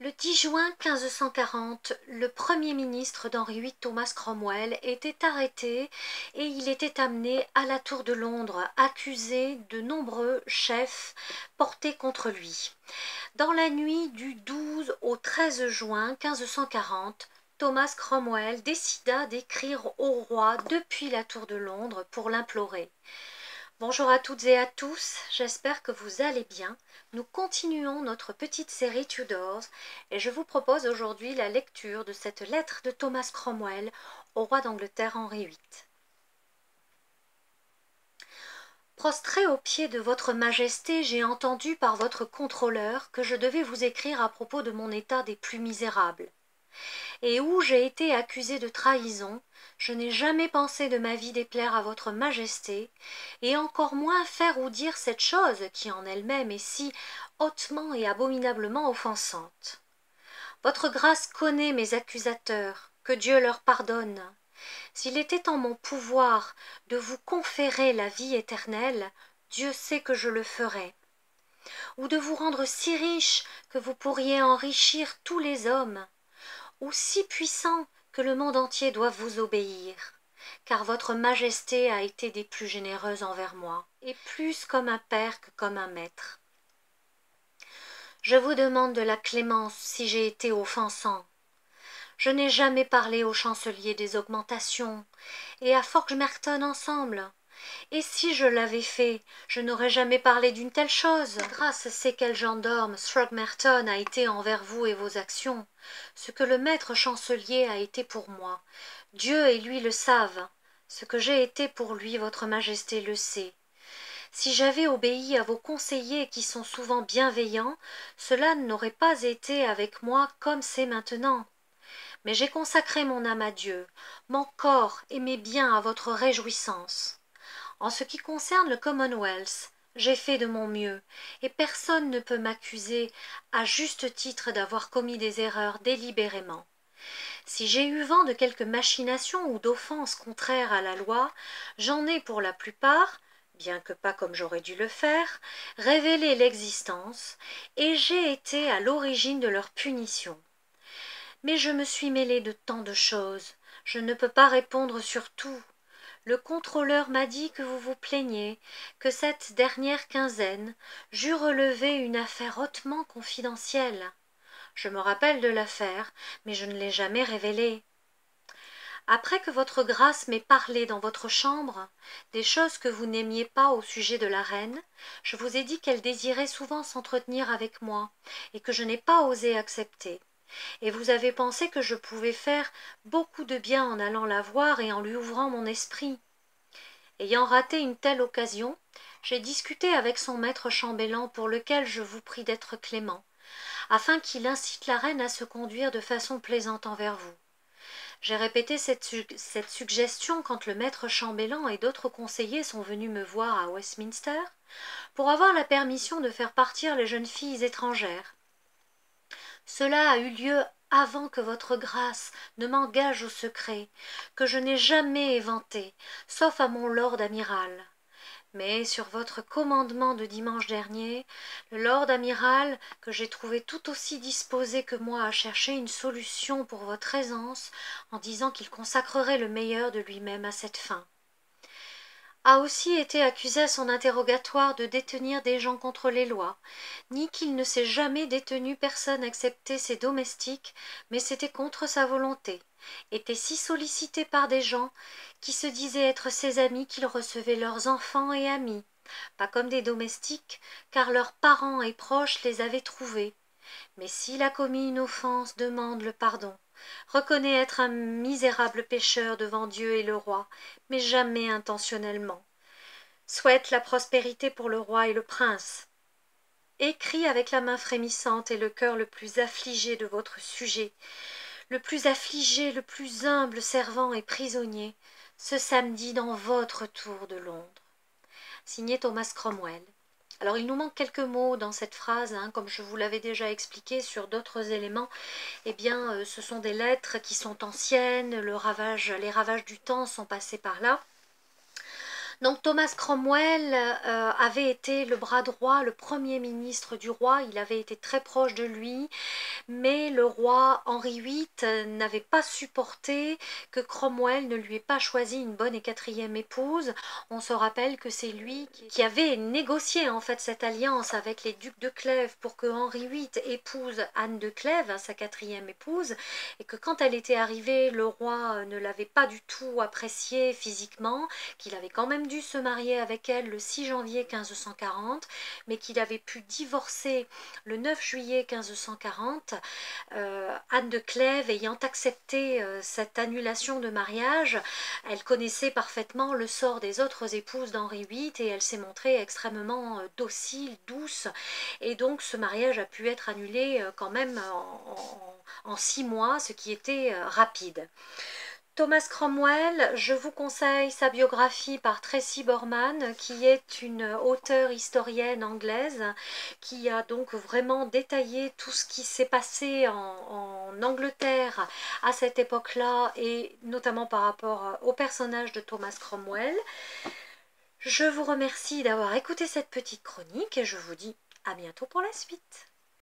Le 10 juin 1540, le premier ministre d'Henri VIII, Thomas Cromwell, était arrêté et il était amené à la Tour de Londres, accusé de nombreux chefs portés contre lui. Dans la nuit du 12 au 13 juin 1540, Thomas Cromwell décida d'écrire au roi depuis la Tour de Londres pour l'implorer. Bonjour à toutes et à tous, j'espère que vous allez bien. Nous continuons notre petite série Tudors et je vous propose aujourd'hui la lecture de cette lettre de Thomas Cromwell au roi d'Angleterre Henri VIII. Prostré aux pieds de votre majesté, j'ai entendu par votre contrôleur que je devais vous écrire à propos de mon état des plus misérables. Et où j'ai été accusé de trahison, je n'ai jamais pensé de ma vie déplaire à votre majesté, et encore moins faire ou dire cette chose qui en elle-même est si hautement et abominablement offensante. Votre grâce connaît mes accusateurs, que Dieu leur pardonne. S'il était en mon pouvoir de vous conférer la vie éternelle, Dieu sait que je le ferais, ou de vous rendre si riche que vous pourriez enrichir tous les hommes, ou si puissant que le monde entier doive vous obéir, car votre majesté a été des plus généreuses envers moi, et plus comme un père que comme un maître. Je vous demande de la clémence si j'ai été offensant. Je n'ai jamais parlé au chancelier des augmentations, et à Forges-Merton ensemble. Et si je l'avais fait, je n'aurais jamais parlé d'une telle chose. Grâce sait quel gendarme Throgmorton a été envers vous et vos actions, ce que le maître chancelier a été pour moi. Dieu et lui le savent. Ce que j'ai été pour lui, votre majesté le sait. Si j'avais obéi à vos conseillers qui sont souvent bienveillants, cela n'aurait pas été avec moi comme c'est maintenant. Mais j'ai consacré mon âme à Dieu, mon corps et mes biens à votre réjouissance. En ce qui concerne le Commonwealth, j'ai fait de mon mieux, et personne ne peut m'accuser à juste titre d'avoir commis des erreurs délibérément. Si j'ai eu vent de quelque machination ou d'offense contraire à la loi, j'en ai pour la plupart, bien que pas comme j'aurais dû le faire, révélé l'existence, et j'ai été à l'origine de leur punition. Mais je me suis mêlé de tant de choses, je ne peux pas répondre sur tout. Le contrôleur m'a dit que vous vous plaigniez, que cette dernière quinzaine j'eus relevé une affaire hautement confidentielle. Je me rappelle de l'affaire, mais je ne l'ai jamais révélée. Après que votre grâce m'ait parlé dans votre chambre, des choses que vous n'aimiez pas au sujet de la reine, je vous ai dit qu'elle désirait souvent s'entretenir avec moi, et que je n'ai pas osé accepter. Et vous avez pensé que je pouvais faire beaucoup de bien en allant la voir et en lui ouvrant mon esprit. Ayant raté une telle occasion, j'ai discuté avec son maître chambellan pour lequel je vous prie d'être clément, afin qu'il incite la reine à se conduire de façon plaisante envers vous. J'ai répété cette suggestion quand le maître chambellan et d'autres conseillers sont venus me voir à Westminster pour avoir la permission de faire partir les jeunes filles étrangères. Cela a eu lieu avant que votre grâce ne m'engage au secret, que je n'ai jamais éventé, sauf à mon lord amiral. Mais sur votre commandement de dimanche dernier, le lord amiral, que j'ai trouvé tout aussi disposé que moi à chercher une solution pour votre aisance, en disant qu'il consacrerait le meilleur de lui-même à cette fin, a aussi été accusé à son interrogatoire de détenir des gens contre les lois, ni qu'il ne s'est jamais détenu personne excepté ses domestiques, mais c'était contre sa volonté, était si sollicité par des gens qui se disaient être ses amis qu'il recevait leurs enfants et amis, pas comme des domestiques, car leurs parents et proches les avaient trouvés. Mais s'il a commis une offense, demande le pardon. Reconnaît être un misérable pécheur devant Dieu et le roi, mais jamais intentionnellement. Souhaite la prospérité pour le roi et le prince. Écrit avec la main frémissante et le cœur le plus affligé de votre sujet, le plus affligé, le plus humble servant et prisonnier, ce samedi dans votre tour de Londres. Signé Thomas Cromwell. Alors il nous manque quelques mots dans cette phrase, comme je vous l'avais déjà expliqué sur d'autres éléments. Eh bien, ce sont des lettres qui sont anciennes, les ravages du temps sont passés par là. Donc Thomas Cromwell avait été le bras droit, le premier ministre du roi, il avait été très proche de lui, mais le roi Henri VIII n'avait pas supporté que Cromwell ne lui ait pas choisi une bonne et quatrième épouse. On se rappelle que c'est lui qui avait négocié en fait cette alliance avec les ducs de Clèves pour que Henri VIII épouse Anne de Clèves, sa quatrième épouse, et que quand elle était arrivée, le roi ne l'avait pas du tout appréciée physiquement, qu'il avait quand même dû se marier avec elle le 6 janvier 1540, mais qu'il avait pu divorcer le 9 juillet 1540, Anne de Clèves ayant accepté cette annulation de mariage. Elle connaissait parfaitement le sort des autres épouses d'Henri VIII et elle s'est montrée extrêmement docile, douce, et donc ce mariage a pu être annulé quand même en 6 mois, ce qui était rapide. Thomas Cromwell, je vous conseille sa biographie par Tracy Borman, qui est une auteure historienne anglaise, qui a donc vraiment détaillé tout ce qui s'est passé en Angleterre à cette époque-là, et notamment par rapport au personnage de Thomas Cromwell. Je vous remercie d'avoir écouté cette petite chronique et je vous dis à bientôt pour la suite.